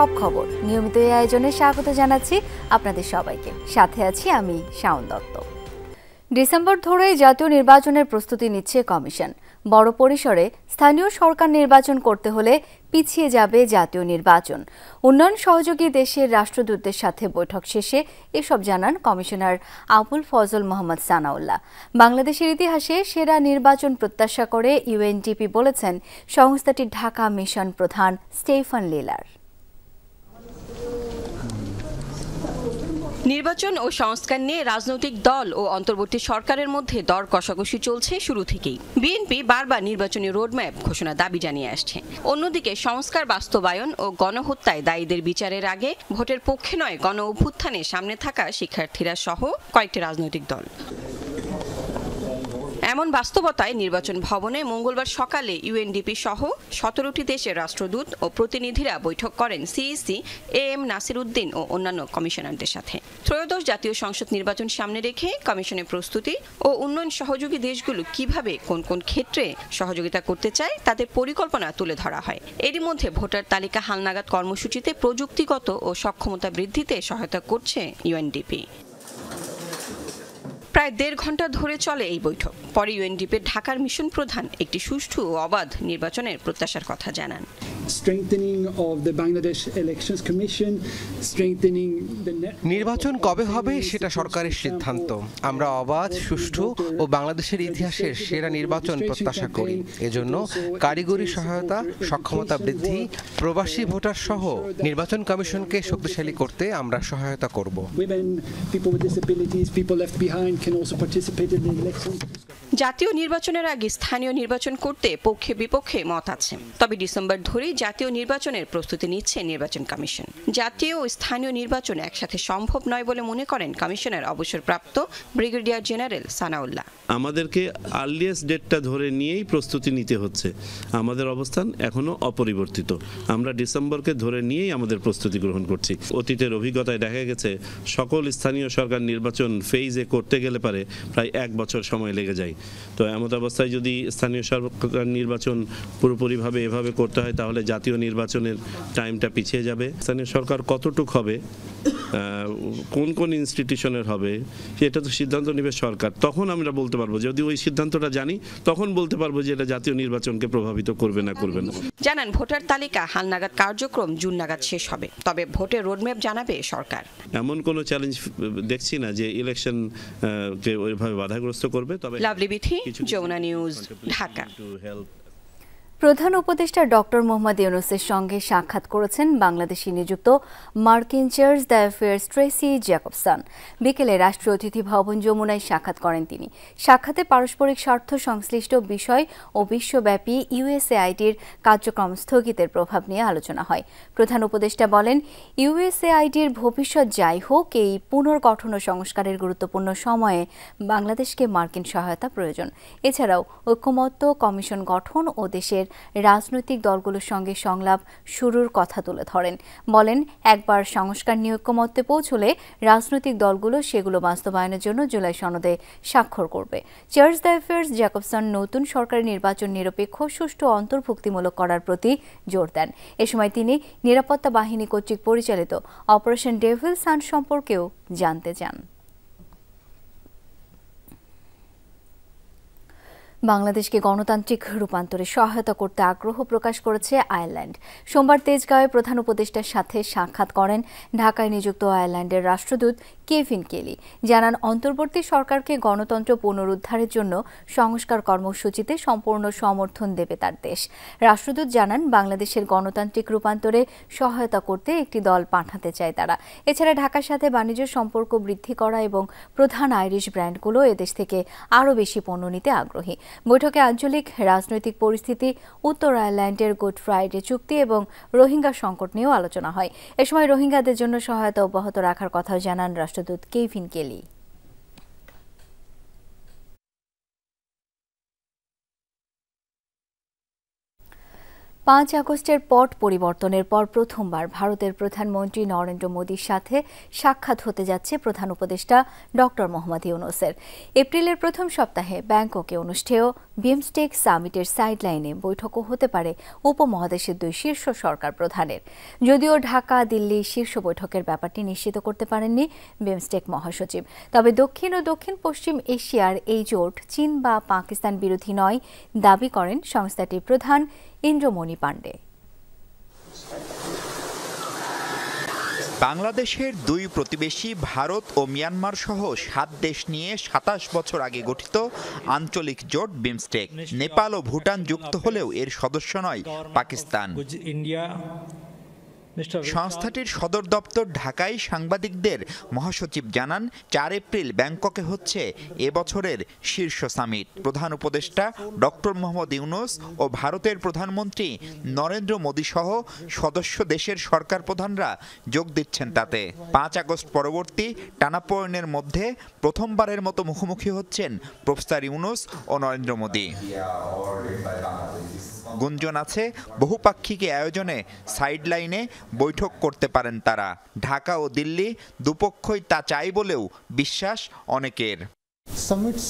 সব খবর নিয়মিত এই আয়োজনে স্বাগত জানাচ্ছি আপনাদের সবাইকে। সাথে আছি আমি শাওন দত্ত। ডিসেম্বর ধরে জাতীয় নির্বাচনের প্রস্তুতি নিচ্ছে কমিশন। বড় পরিসরে স্থানীয় সরকার নির্বাচন করতে হলে পিছিয়ে যাবে জাতীয় নির্বাচন। উন্নয়ন সহযোগী দেশের রাষ্ট্রদূতদের সাথে বৈঠক শেষে এসব জানান কমিশনার আবুল ফজল মোহাম্মদ সানাউল্লাহ। বাংলাদেশের ইতিহাসে সেরা নির্বাচন প্রত্যাশা করে ইউএনডিপি বলেছেন সংস্থাটির ঢাকা মিশন প্রধান স্টেফান লিলার। নির্বাচন ও সংস্কার নিয়ে রাজনৈতিক দল ও অন্তর্বর্তী সরকারের মধ্যে দর কষাকষি চলছে শুরু থেকেই। বিএনপি বারবার নির্বাচনী রোডম্যাপ ঘোষণার দাবি জানিয়ে আসছে। অন্যদিকে সংস্কার বাস্তবায়ন ও গণহত্যায় দায়ীদের বিচারের আগে ভোটের পক্ষে নয় গণ অভ্যুত্থানে সামনে থাকা শিক্ষার্থীরা সহ কয়েকটি রাজনৈতিক দল। এমন বাস্তবতায় নির্বাচন ভবনে মঙ্গলবার সকালে ইউএনডিপি সহ 17টি দেশের রাষ্ট্রদূত ও প্রতিনিধিরা বৈঠক করেন সিইসি এএম নাসির উদ্দিন ও অন্যান্য কমিশনারদের সাথে। ত্রয়োদশ জাতীয় সংসদ নির্বাচন সামনে রেখে কমিশনের প্রস্তুতি ও উন্নয়ন সহযোগী দেশগুলো কিভাবে কোন কোন ক্ষেত্রে সহযোগিতা করতে চায় তাদের পরিকল্পনা তুলে ধরা হয়। এরই মধ্যে ভোটার তালিকা হালনাগাদ কর্মসূচিতে প্রযুক্তিগত ও সক্ষমতা বৃদ্ধিতে সহায়তা করছে ইউএনডিপি। প্রায় 1.5 ঘন্টা ধরে চলে এই বৈঠক। পরে ইউএনডিপির ঢাকার মিশন প্রধান একটি সুষ্ঠু ও অবাধ নির্বাচনের প্রত্যাশার কথা জানান। নির্বাচন কবে হবে সেটা সরকারের সিদ্ধান্ত। আমরা অবাধ, সুষ্ঠু ও বাংলাদেশের ইতিহাসের সেরা নির্বাচন প্রত্যাশা করি। এজন্য কারিগরি সহায়তা, সক্ষমতা বৃদ্ধি, প্রবাসী ভোটার সহ নির্বাচন কমিশনকে শক্তিশালী করতে আমরা সহায়তা করব। জাতীয় নির্বাচনের আগে স্থানীয় নির্বাচন করতে পক্ষে বিপক্ষে মত আছে। তবে ডিসেম্বর ধরেই জাতীয় নির্বাচনের প্রস্তুতি নিচ্ছে নির্বাচন কমিশন। জাতীয় ও স্থানীয় নির্বাচন একসাথে সম্ভব নয় বলে মনে করেন কমিশনার অবসরপ্রাপ্ত ব্রিগেডিয়ার জেনারেল সানাউল্লাহ। আমাদেরকে আর্লিয়েস্ট ডেটটা ধরে নিয়েই প্রস্তুতি নিতে হচ্ছে। আমাদের অবস্থান এখনো অপরিবর্তিত। আমরা ডিসেম্বরকে ধরে নিয়েই আমাদের প্রস্তুতি গ্রহণ করছি। অতীতের অভিজ্ঞতায় দেখা গেছে সকল স্থানীয় সরকার নির্বাচন ফেজে করতে গেলে পারে প্রায় 1 বছর সময় লেগে যায়। তো এমন অবস্থায় যদি স্থানীয় সরকার নির্বাচন পুরোপুরিভাবে এভাবে করতে হয় তাহলে জাতীয় নির্বাচনের টাইমটা পিছিয়ে যাবে। স্থানীয় সরকার কতটুক হবে, কোন কোন ইনস্টিটিউশনের হবে সেটা তো সিদ্ধান্ত নেবে সরকার। তখন আমরা বলতে পারবো, যদি ওই সিদ্ধান্তটা জানি তখন বলতে পারবো যে এটা জাতীয় নির্বাচনকে প্রভাবিত করবে না করবে না। জানান ভোটার তালিকা হালনাগাদ কার্যক্রম জুন নাগাদ শেষ হবে। তবে ভোটের রোডম্যাপ জানাবে সরকার। এমন কোনো চ্যালেঞ্জ দেখছি না যে ইলেকশন কে ওইভাবে বাধাগ্রস্ত করবে। তবে লাভলি বিথি, যমুনা নিউজ, ঢাকা। প্রধান উপদেষ্টা ডক্টর মোহাম্মদ ইউনূসের সঙ্গে সাক্ষাৎ করেছেন বাংলাদেশে নিযুক্ত মার্কিন চার্জ d'Affaires ট্রেসি জ্যাকবসন। বিকেলে রাষ্ট্রীয় অতিথি ভবন যমুনায় সাক্ষাৎ করেন তিনি। সাক্ষাতে পারস্পরিক স্বার্থ সংশ্লিষ্ট বিষয় ও বিশ্বব্যাপী ইউএসএআইডির কার্যক্রম স্থগিতের প্রভাব নিয়ে আলোচনা হয়। প্রধান উপদেষ্টা বলেন, ইউএসএআইডির ভবিষ্যৎ যাই হোক, এই পুনর্গঠন ও সংস্কারের গুরুত্বপূর্ণ সময়ে বাংলাদেশকে মার্কিন সহায়তা প্রয়োজন। এছাড়াও ঐকমত্য কমিশন গঠন ও দেশের রাজনৈতিক দলগুলোর সঙ্গে সংলাপ শুরুর কথা তুলে ধরেন। বলেন, একবার সংস্কার নিয়ে ঐকমত্যে পৌঁছলে রাজনৈতিক দলগুলো সেগুলো বাস্তবায়নের জন্য জুলাই সনদে স্বাক্ষর করবে। চার্জ d'Affaires জ্যাকবসন নতুন সরকারি নির্বাচন নিরপেক্ষ, সুষ্ঠু ও অন্তর্ভুক্তিমূলক করার প্রতি জোর দেন। এ সময় তিনি নিরাপত্তা বাহিনী কর্তৃক পরিচালিত অপারেশন ডেভিল সান সম্পর্কেও জানতে চান। বাংলাদেশকে গণতান্ত্রিক রূপান্তরে সহায়তা করতে আগ্রহ প্রকাশ করেছে আয়ারল্যান্ড। সোমবার তেজগাঁওয়ে প্রধান উপদেষ্টার সাথে সাক্ষাৎ করেন ঢাকায় নিযুক্ত আয়ারল্যান্ডের রাষ্ট্রদূত কেভিন কেলি। জানান, অন্তর্বর্তী সরকারকে গণতন্ত্র পুনরুদ্ধারের জন্য সংস্কার কর্মসূচিতে সম্পূর্ণ সমর্থন দেবে তার দেশ। রাষ্ট্রদূত জানান, বাংলাদেশের গণতান্ত্রিক রূপান্তরে সহায়তা করতে একটি দল পাঠাতে চায় তারা। এছাড়া ঢাকার সাথে বাণিজ্য সম্পর্ক বৃদ্ধি করা এবং প্রধান আইরিশ ব্র্যান্ডগুলো এদেশ থেকে আরও বেশি পণ্য নিতে আগ্রহী। বৈঠকে আঞ্চলিক রাজনৈতিক পরিস্থিতি, উত্তর আয়ারল্যান্ডের গুড ফ্রাইডে চুক্তি এবং রোহিঙ্গা সংকট নিয়েও আলোচনা হয়। এ সময় রোহিঙ্গাদের জন্য সহায়তা অব্যাহত রাখার কথাও জানান রাষ্ট্রদূত কেভিন কেলি। 5 আগস্টের পট পরিবর্তনের পর প্রথমবার ভারতের প্রধানমন্ত্রী নরেন্দ্র মোদীর সাথে সাক্ষাৎ হতে যাচ্ছে প্রধান উপদেষ্টা ডক্টর মোহাম্মদ ইউনূসের। এপ্রিলের প্রথম সপ্তাহে ব্যাংককে অনুষ্ঠেয় বিমস্টেক সামিটের সাইডলাইনে বৈঠকও হতে পারে উপমহাদেশের 2 শীর্ষ সরকার প্রধানের। যদিও ঢাকা দিল্লি শীর্ষ বৈঠকের ব্যাপারটি নিশ্চিত করতে পারেননি বিমস্টেক মহাসচিব, তবে দক্ষিণ ও দক্ষিণ পশ্চিম এশিয়ার এই জোট চীন বা পাকিস্তান বিরোধী নয় দাবি করেন সংস্থাটির প্রধান ইন্দ্রমণি পাণ্ডে। বাংলাদেশের 2 প্রতিবেশী ভারত ও মিয়ানমার সহ 7 দেশ নিয়ে 27 বছর আগে গঠিত আঞ্চলিক জোট বিমস্টেক। নেপাল ও ভুটান যুক্ত হলেও এর সদস্য নয় পাকিস্তান। সংস্থাটির সদর দপ্তর ঢাকায় সাংবাদিকদের মহাসচিব জানান, 4 এপ্রিল ব্যাংককে হচ্ছে এবছরের শীর্ষ সামিট। প্রধান উপদেষ্টা ডক্টর মোহাম্মদ ইউনূস ও ভারতের প্রধানমন্ত্রী নরেন্দ্র মোদী সহ সদস্য দেশের সরকার প্রধানরা যোগ দিচ্ছেন তাতে। 5 আগস্ট পরবর্তী টানাপোড়েনের মধ্যে প্রথমবারের মতো মুখোমুখি হচ্ছেন প্রফেসর ইউনূস ও নরেন্দ্র মোদী। গুঞ্জন আছে বহুপাক্ষিক আয়োজনে সাইডলাইনে বৈঠক করতে পারেন তারা। ঢাকা ও দিল্লি দুপক্ষই তা চাই বলেও বিশ্বাস অনেকের। Summits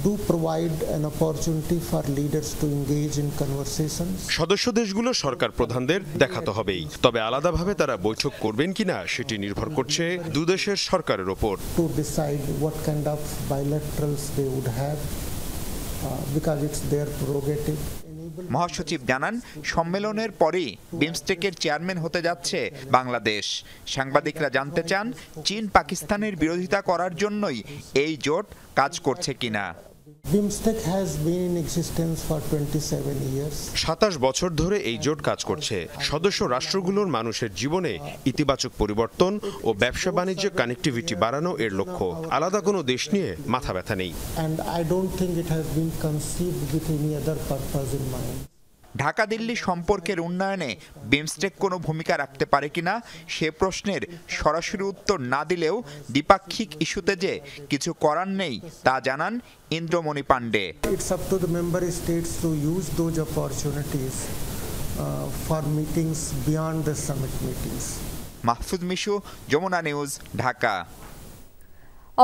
do provide an opportunity for leaders to engage in conversations. সদস্য দেশগুলো সরকার প্রধানদের দেখাতে হবেই, তবে আলাদাভাবে তারা বৈঠক করবেন কিনা সেটি নির্ভর করছে দুদেশের সরকারের ওপর। To decide what kind of bilaterals they would have, because it's their prerogative. মহাসচিব জানান, সম্মেলনের পরেই বিমস্টেকের চেয়ারম্যান হতে যাচ্ছে বাংলাদেশ। সাংবাদিকরা জানতে চান, চীন পাকিস্তানের বিরোধিতা করার জন্যই এই জোট কাজ করছে কিনা। BIMSTEC has been in existence for 27 years. 27 বছর ধরে এই জোট কাজ করছে। সদস্য রাষ্ট্রগুলোর মানুষের জীবনে ইতিবাচক পরিবর্তন ও ব্যবসা বাণিজ্যে কানেক্টিভিটি বাড়ানো এর লক্ষ্য। আলাদা কোনো দেশ নিয়ে মাথা ব্যথা নেই। And I don't think it has been conceived with any other purpose in mind. Dhaka Delhi সম্পর্কের উন্নয়নে বিমস্টেক কোনো ভূমিকা রাখতে পারে কিনা সে প্রশ্নের সরাসরি উত্তর না দিলেও দ্বিপাক্ষিক ইস্যুতে যে কিছু করার নেই তা জানান Indramani Pandey. It's up to the member states to use those opportunities for meetings beyond the summit meetings. Mahfuz Mishu, Jamuna News, Dhaka.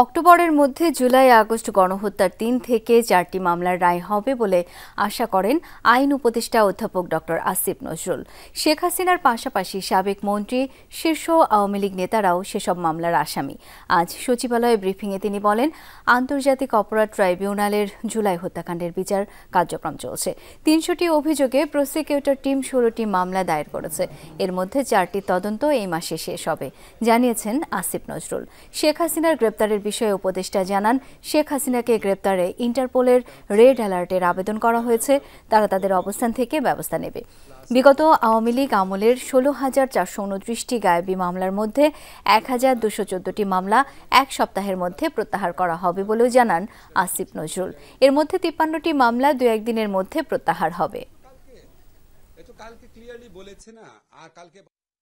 অক্টোবরের মধ্যে জুলাই আগস্ট গণহত্যার 3 থেকে 4টি মামলার রায় হবে বলে আশা করেন আইন উপদেষ্টা অধ্যাপক ডক্টর আসিফ নজরুল। শেখ হাসিনার পাশাপাশি সাবেক মন্ত্রী, শীর্ষ আওয়ামী লীগ নেতারাও সেসব মামলার আসামি। আজ সচিবালয়ে ব্রিফিংয়ে তিনি বলেন, আন্তর্জাতিক অপরাধ ট্রাইব্যুনালের জুলাই হত্যাকাণ্ডের বিচার কার্যক্রম চলছে। 300টি অভিযোগে প্রসিকিউটর টিম 16টি মামলা দায়ের করেছে। এর মধ্যে 4টি তদন্ত এই মাসে শেষ হবে, জানিয়েছেন আসিফ নজরুল। শেখ হাসিনার গ্রেপ্তারের বিষয়ে উপদেষ্টা জানান, শেখ হাসিনাকে গ্রেপ্তারে ইন্টারপোলের রেড অ্যালার্টের আবেদন করা হয়েছে। তারা তাদের অবস্থান থেকে ব্যবস্থা নেবে। বিগত আওয়ামী লীগ আমলের 16,429টি গায়েবী মামলার মধ্যে 1,214টি মামলা 1 সপ্তাহের মধ্যে প্রত্যাহার করা হবে বলেও জানান আসিফ নজরুল। এর মধ্যে 53টি মামলা 2-1 দিনের মধ্যে প্রত্যাহার হবে।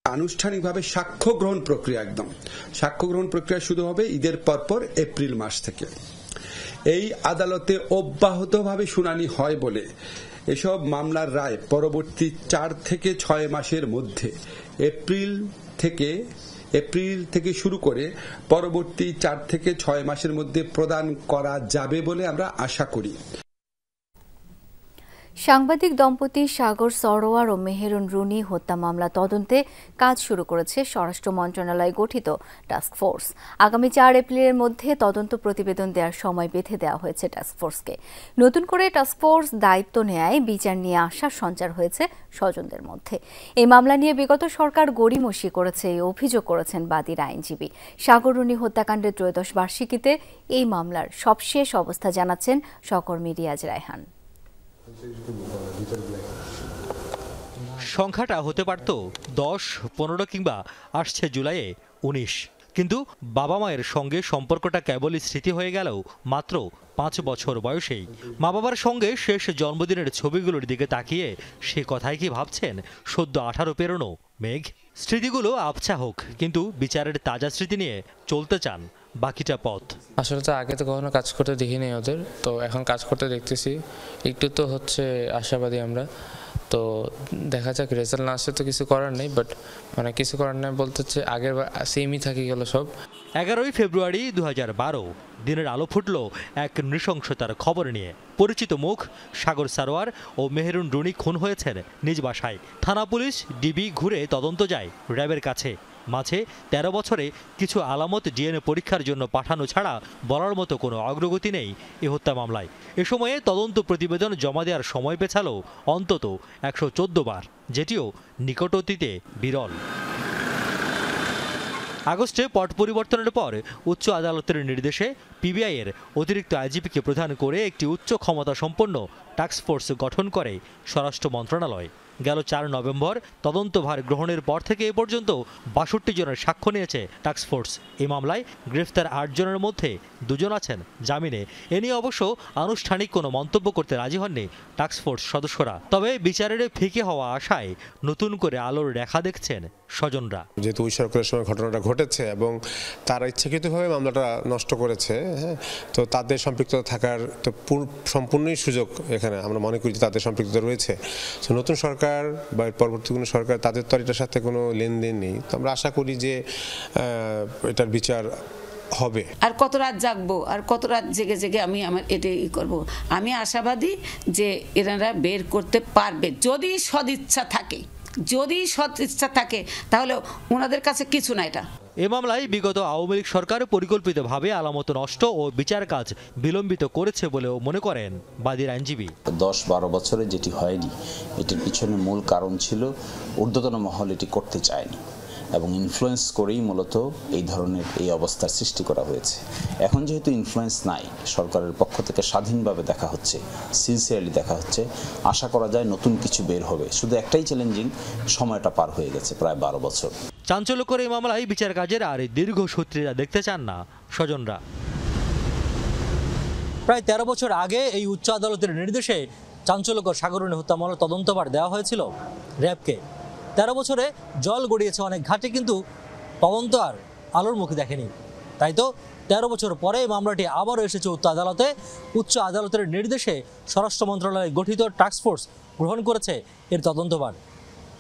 আনুষ্ঠানিকভাবে সাক্ষ্য গ্রহণ প্রক্রিয়া, একদম সাক্ষ্য গ্রহণ প্রক্রিয়া শুরু হবে ঈদের পরপর এপ্রিল মাস থেকে। এই আদালতে অব্যাহতভাবে শুনানি হয় বলে এসব মামলার রায় পরবর্তী 4 থেকে 6 মাসের মধ্যে এপ্রিল থেকে শুরু করে পরবর্তী 4 থেকে 6 মাসের মধ্যে প্রদান করা যাবে বলে আমরা আশা করি। সাংবাদিক দম্পতি সাগর সরোয়ার ও মেহেরুন রুনি হত্যা মামলা তদন্তে কাজ শুরু করেছে স্বরাষ্ট্র মন্ত্রণালয় গঠিত টাস্কফোর্স। আগামী 4 এপ্রিলের মধ্যে তদন্ত প্রতিবেদন দেওয়ার সময় বেঁধে দেওয়া হয়েছে টাস্কফোর্সকে। নতুন করে টাস্কফোর্স দায়িত্ব নেয় বিচার নিয়ে আশার সঞ্চার হয়েছে স্বজনদের মধ্যে। এই মামলা নিয়ে বিগত সরকার গড়িমসি করেছে এই অভিযোগ করেছেন বাদীর আইনজীবী। সাগর রুনি হত্যাকাণ্ডের 13 বার্ষিকীতে এই মামলার সবশেষ অবস্থা জানাচ্ছেন সহকর্মী রিয়াজ রায়হান। সংখ্যাটা হতে পারত 10, 15 কিংবা আসছে জুলাইয়ে 19, কিন্তু বাবা মায়ের সঙ্গে সম্পর্কটা কেবলই স্মৃতি হয়ে গেলেও মাত্র 5 বছর বয়সেই। মা বাবার সঙ্গে শেষ জন্মদিনের ছবিগুলোর দিকে তাকিয়ে সে কথাই কি ভাবছেন সদ্য 18 পেরোনো মেঘ? স্মৃতিগুলো আবছা হোক, কিন্তু বিচারের তাজা স্মৃতি নিয়ে চলতে চান বাকিটা পথ। আসলে তো আগে তো কখনো কাজ করতে দেখিনি ওদের, তো এখন কাজ করতে দেখতেছি, একটু তো হচ্ছে আশাবাদী আমরা। তো দেখা যাক, রেজাল্ট না আসলে তো কিছু করার নেই, বাট মানে কিছু করার নেই বলতে হচ্ছে আগের সেমই থাকি গেল সব। 11ই ফেব্রুয়ারি 2012 দিনের আলো ফুটল এক নৃশংসতার খবর নিয়ে। পরিচিত মুখ সাগর সারোয়ার ও মেহেরুন রুনি খুন হয়েছেন নিজ বাসায়। থানা পুলিশ ডিবি ঘুরে তদন্ত যায় র্যাবের কাছে। মাঝে 13 বছরে কিছু আলামত ডিএনএ পরীক্ষার জন্য পাঠানো ছাড়া বলার মতো কোনো অগ্রগতি নেই এ হত্যা মামলায়। এ সময়ে তদন্ত প্রতিবেদন জমা দেওয়ার সময় পেছাল অন্তত 114 বার, যেটিও নিকট অতীতে বিরল। আগস্টে পট পরিবর্তনের পর উচ্চ আদালতের নির্দেশে পিবিআইয়ের অতিরিক্ত আইজিপিকে প্রধান করে একটি উচ্চ ক্ষমতা সম্পন্ন টাস্কফোর্স গঠন করে স্বরাষ্ট্র মন্ত্রণালয়। গেল 4 নভেম্বর তদন্তভার গ্রহণের পর থেকে এ পর্যন্ত 62 জনের সাক্ষ্য নিয়েছে টাস্কফোর্স। এই মামলায় গ্রেফতার 8 জনের মধ্যে 2 জন আছেন জামিনে। এ নিয়ে অবশ্য আনুষ্ঠানিক কোনো মন্তব্য করতে রাজি হননি টাস্কফোর্স সদস্যরা। তবে বিচারের ফিকে হওয়া আশায় নতুন করে আলোর রেখা দেখছেন স্বজনরা। যেহেতু ওই সরকারের সময় ঘটনাটা ঘটেছে এবং তারা ইচ্ছাকৃতভাবে মামলাটা নষ্ট করেছে, হ্যাঁ, তো তাদের সম্পৃক্ত থাকার তো সম্পূর্ণই সুযোগ এখানে আমরা মনে করি যে তাদের সম্পৃক্ততা রয়েছে। তো নতুন সরকার বা পরবর্তী কোনো সরকার, তাদের তো এটার সাথে কোনো লেনদেন নেই। তো আমরা আশা করি যে এটার বিচার হবে। আর কত রাত জাগবো, আর কত রাত জেগে জেগে আমি আমার এটাই করব। আমি আশাবাদী যে এনারা বের করতে পারবে, যদি সদিচ্ছা থাকে। যদি সৎ ইচ্ছা থাকে তাহলে ওনাদের কাছে কিছু না। এটা এ মামলায় বিগত আওয়ামী লীগ সরকার পরিকল্পিতভাবে আলামত নষ্ট ও বিচার কাজ বিলম্বিত করেছে বলেও মনে করেন বাদীর আইনজীবী। 10-12 বছরে যেটি হয়নি, এটির পিছনে মূল কারণ ছিল ঊর্ধ্বতন মহল এটি করতে চায়নি এবং ইনফ্লুয়েন্স করেই মূলত এই ধরনের এই অবস্থার সৃষ্টি করা হয়েছে। এখন যেহেতু ইনফ্লুয়েন্স নাই, সরকারের পক্ষ থেকে স্বাধীনভাবে দেখা হচ্ছে, সিনসিয়ারলি দেখা হচ্ছে, আশা করা যায় নতুন কিছু বের হবে। শুধু একটাই চ্যালেঞ্জিং, সময়টা পার হয়ে গেছে প্রায় 12 বছর। চাঞ্চল্যকর এই মামলায় বিচার কাজের আর দীর্ঘসূত্রীরা দেখতে চান না স্বজনরা। প্রায় 13 বছর আগে এই উচ্চ আদালতের নির্দেশে চাঞ্চল্যকর সাগররুনি হত্যা মামলার তদন্তভার দেওয়া হয়েছিল র্যাবকে। 13 বছরে জল গড়িয়েছে অনেক ঘাটে, কিন্তু তদন্ত আর আলোর মুখে দেখেনি। তাই তো 13 বছর পরে মামলাটি আবারও এসেছে উচ্চ আদালতে। উচ্চ আদালতের নির্দেশে স্বরাষ্ট্র মন্ত্রণালয় গঠিত টাস্কফোর্স গ্রহণ করেছে এর তদন্তভার।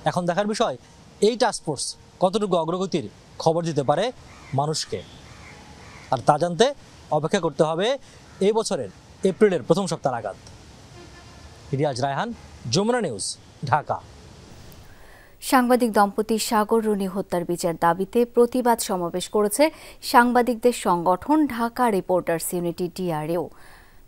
এখন দেখার বিষয় এই টাস্কফোর্স কতটুকু অগ্রগতির খবর দিতে পারে মানুষকে, আর তা জানতে অপেক্ষা করতে হবে এই বছরের এপ্রিলের প্রথম সপ্তাহ নাগাদ। রিয়াজ রায়হান, যমুনা নিউজ, ঢাকা। সাংবাদিক দম্পতি সাগর রুনি হত্যার বিচার দাবিতে প্রতিবাদ সমাবেশ করেছে সাংবাদিকদের সংগঠন ঢাকা রিপোর্টার্স ইউনিটি ডিআরইউ।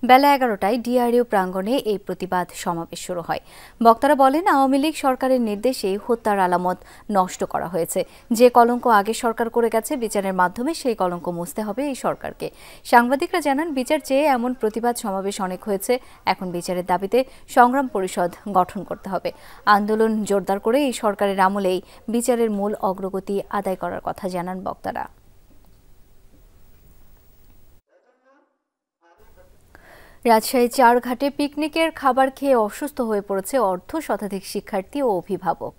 বেলা 11টায় ডিআরইউ প্রাঙ্গণে এই প্রতিবাদ সমাবেশ শুরু হয়। বক্তারা বলেন, আওয়ামী লীগ সরকারের নির্দেশে হত্যার আলামত নষ্ট করা হয়েছে। যে কলঙ্ক আগে সরকার করে গেছে, বিচারের মাধ্যমে সেই কলঙ্ক মুছতে হবে এই সরকারকে। সাংবাদিকরা জানান, বিচার চেয়ে এমন প্রতিবাদ সমাবেশ অনেক হয়েছে, এখন বিচারের দাবিতে সংগ্রাম পরিষদ গঠন করতে হবে। আন্দোলন জোরদার করে এই সরকারের আমলেই বিচারের মূল অগ্রগতি আদায় করার কথা জানান বক্তারা। রাজশাহী চারঘাটে পিকনিকের খাবার খেয়ে অসুস্থ হয়ে পড়েছে অর্ধশতাধিক শিক্ষার্থী ও অভিভাবক।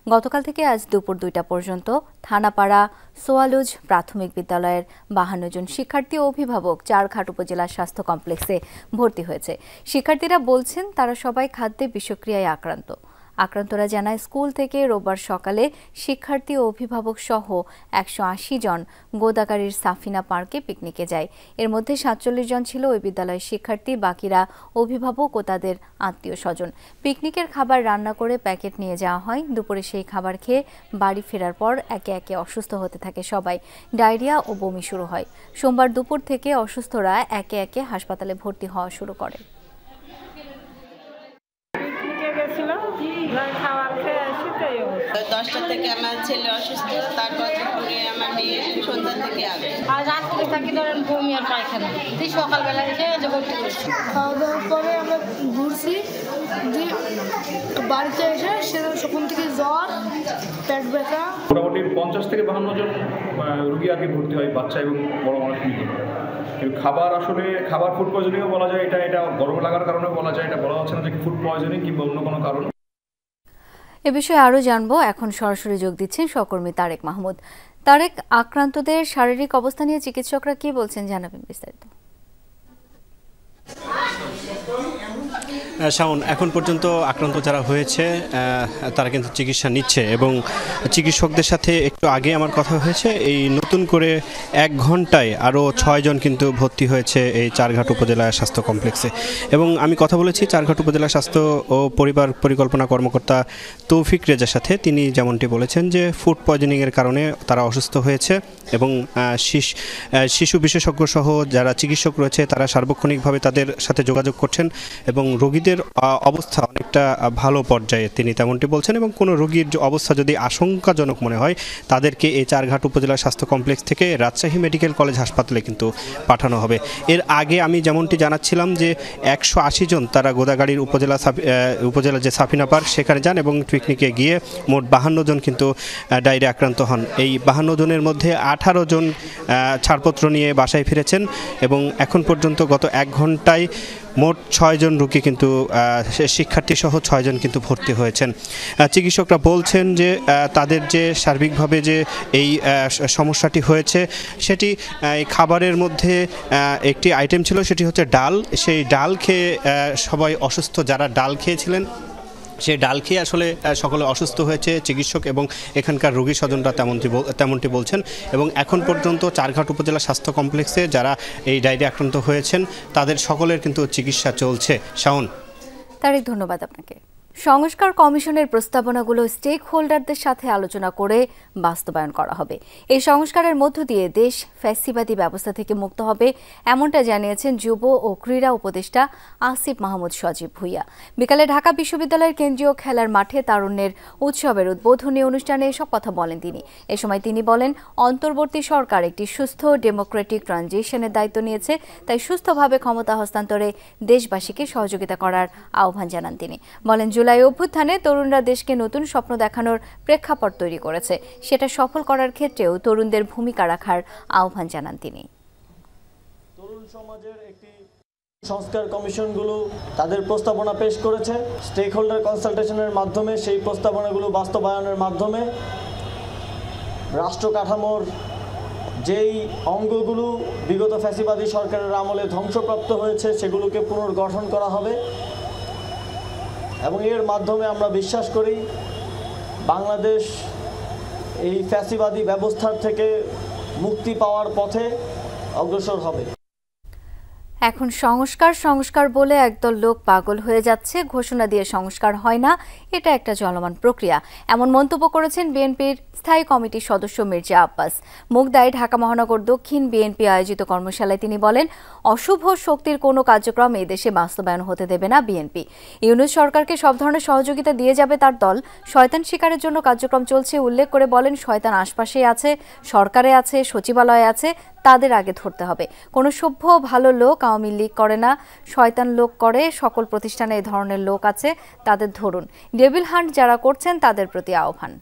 গতকাল থেকে আজ দুপুর 2টা পর্যন্ত থানাপাড়া সোয়ালুজ প্রাথমিক বিদ্যালয়ের 52 জন শিক্ষার্থী ও অভিভাবক চারঘাট উপজেলা স্বাস্থ্য কমপ্লেক্সে ভর্তি হয়েছে। শিক্ষার্থীরা বলছেন, তারা সবাই খাদ্যে বিষক্রিয়ায় আক্রান্তরা জানায়, স্কুল থেকে রোববার সকালে শিক্ষার্থী ও অভিভাবক সহ 180 জন গোদাগাড়ির সাফিনা পার্কে পিকনিকে যায়। এর মধ্যে 47 জন ছিল ওই বিদ্যালয়ের শিক্ষার্থী, বাকিরা অভিভাবক ও তাদের আত্মীয় স্বজন। পিকনিকের খাবার রান্না করে প্যাকেট নিয়ে যাওয়া হয়। দুপুরে সেই খাবার খেয়ে বাড়ি ফেরার পর একে একে অসুস্থ হতে থাকে সবাই। ডায়রিয়া ও বমি শুরু হয়। সোমবার দুপুর থেকে অসুস্থরা একে একে হাসপাতালে ভর্তি হওয়া শুরু করে। খাবার খেয়ে 10টা থেকে আমার ছেলে অসুস্থ, তারপর দুপুরে আমার মেয়ে, সন্ধ্যা থেকে আগে। আর রাত থেকে থাকি ধরেন বমি আর পায়খানা, তুই সকালবেলা এসে ভর্তি করছি। খাওয়া দাওয়ার পরে আমরা ঘুরছি, বাড়িতে এসে সেখান থেকে জ্বর, পেট ব্যথা। মোটামুটি 50 থেকে 52 জন রোগী আগে ভর্তি হয়, বাচ্চা এবং বড় মানুষ মিলে। খাবার আসলে ফুড পয়জনিংও বলা যায়, এটা গরম লাগার কারণে বলা যায়, এটা বলা হচ্ছে না যে ফুড পয়জনিং কিংবা অন্য কোনো কারণ। এ বিষয়ে আরও জানবো, এখন সরাসরি যোগ দিচ্ছেন সহকর্মী তারেক মাহমুদ। তারেক, আক্রান্তদের শারীরিক অবস্থা নিয়ে চিকিৎসকরা কি বলছেন জানাবেন বিস্তারিত। শাওন, এখন পর্যন্ত আক্রান্ত যারা হয়েছে তারা কিন্তু চিকিৎসা নিচ্ছে এবং চিকিৎসকদের সাথে একটু আগে আমার কথা হয়েছে। এই নতুন করে 1 ঘন্টায় আরও 6 জন কিন্তু ভর্তি হয়েছে এই চারঘাট উপজেলা স্বাস্থ্য কমপ্লেক্সে। এবং আমি কথা বলেছি চারঘাট উপজেলা স্বাস্থ্য ও পরিবার পরিকল্পনা কর্মকর্তা তৌফিক রেজার সাথে। তিনি যেমনটি বলেছেন যে ফুড পয়জনিংয়ের কারণে তারা অসুস্থ হয়েছে এবং শিশু বিশেষজ্ঞ সহ যারা চিকিৎসক রয়েছে তারা সার্বক্ষণিকভাবে তাদের সাথে যোগাযোগ করছেন এবং রোগীদের অবস্থা অনেকটা ভালো পর্যায়ে তিনি তেমনটি বলছেন। এবং কোনো রোগীর অবস্থা যদি আশঙ্কাজনক মনে হয় তাদেরকে এই চারঘাট উপজেলা স্বাস্থ্য কমপ্লেক্স থেকে রাজশাহী মেডিকেল কলেজ হাসপাতালে কিন্তু পাঠানো হবে। এর আগে আমি যেমনটি জানাচ্ছিলাম যে 180 জন তারা গোদাগাড়ির উপজেলা যে সাফিনা পার্ক সেখানে যান এবং পিকনিকে গিয়ে মোট 52 জন কিন্তু ডায়রিয়া আক্রান্ত হন। এই 52 জনের মধ্যে 18 জন ছাড়পত্র নিয়ে বাসায় ফিরেছেন এবং এখন পর্যন্ত গত 1 ঘন্টায় মোট 6 জন রোগী কিন্তু শিক্ষার্থী সহ 6 জন কিন্তু ভর্তি হয়েছেন। চিকিৎসকরা বলছেন যে তাদের যে সার্বিকভাবে যে এই সমস্যাটি হয়েছে সেটি খাবারের মধ্যে একটি আইটেম ছিল, সেটি হচ্ছে ডাল। সেই ডাল খেয়ে সবাই অসুস্থ, যারা ডাল খেয়েছিলেন সেই ডাল খেয়ে আসলে সকলে অসুস্থ হয়েছে। চিকিৎসক এবং এখানকার রোগী স্বজনরা তেমনটি বলছেন। এবং এখন পর্যন্ত চারঘাট উপজেলা স্বাস্থ্য কমপ্লেক্সে যারা এই ডায়রিয়া আক্রান্ত হয়েছেন তাদের সকলের কিন্তু চিকিৎসা চলছে। শাওন। তারেক, ধন্যবাদ আপনাকে। সংস্কার কমিশনের প্রস্তাবনাগুলো স্টেক হোল্ডারদের সাথে আলোচনা করে বাস্তবায়ন করা হবে। এই সংস্কারের মধ্য দিয়ে দেশ ফ্যাসিবাদী ব্যবস্থা থেকে মুক্ত হবে, এমনটা জানিয়েছেন যুব ও ক্রীড়া উপদেষ্টা আসিফ মাহমুদ সজীব ভুঁইয়া। বিকালে ঢাকা বিশ্ববিদ্যালয়ের কেন্দ্রীয় খেলার মাঠে তারুণ্যের উৎসবের উদ্বোধনী অনুষ্ঠানে এসব কথা বলেন তিনি। এ সময় তিনি বলেন, অন্তর্বর্তী সরকার একটি সুস্থ ডেমোক্রেটিক ট্রানজিশনের দায়িত্ব নিয়েছে, তাই সুস্থভাবে ক্ষমতা হস্তান্তরে দেশবাসীকে সহযোগিতা করার আহ্বান জানান তিনি। বলেন, জুলাই অভ্যুত্থানে তরুণরা দেশকে নতুন স্বপ্ন দেখানোর প্রেক্ষাপট তৈরি করেছে, সেটা সফল করার ক্ষেত্রেও তরুণদের ভূমিকা রাখার আহ্বান জানান তিনি। তরুণ সমাজের একটি সংস্কার কমিশনগুলো তাদের প্রস্তাবনা পেশ করেছে। স্টেক হোল্ডার কনসালটেশনের মাধ্যমে সেই প্রস্তাবনাগুলো বাস্তবায়নের মাধ্যমে রাষ্ট্র কাঠামোর যেই অঙ্গগুলো বিগত ফ্যাসিবাদী সরকারের আমলে ধ্বংসপ্রাপ্ত হয়েছে সেগুলোকে পুনর্গঠন করা হবে এবং এর মাধ্যমে আমরা বিশ্বাস করি বাংলাদেশ এই ফ্যাসিবাদী ব্যবস্থার থেকে মুক্তি পাওয়ার পথে অগ্রসর হবে। এখন সংস্কার বলে একদল লোক পাগল হয়ে যাচ্ছে, ঘোষণা দিয়ে সংস্কার হয় না, এটা একটা চলমান প্রক্রিয়া, এমন মন্তব্য করেছেন বিএনপির স্থায়ী কমিটির সদস্য মির্জা আব্বাস। মুগদায় ঢাকা মহানগর দক্ষিণ বিএনপি আয়োজিত কর্মশালায় তিনি বলেন, অশুভ শক্তির কোনো কার্যক্রম এই দেশে বাস্তবায়ন হতে দেবে না বিএনপি। ইউনূস সরকারকে সব ধরনের সহযোগিতা দিয়ে যাবে তার দল। শয়তান শিকারের জন্য কার্যক্রম চলছে উল্লেখ করে বলেন, শয়তান আশপাশেই আছে, সরকারে আছে, সচিবালয়ে আছে, তাদের আগে ধরতে হবে। কোনো সভ্য ভালো লোক আওয়ামী লীগ করে না, শয়তান লোক করে। সকল প্রতিষ্ঠানে এই ধরনের লোক আছে, তাদের ধরুন। ডেভিল হান্ট যারা করছেন তাদের প্রতি আহ্বান।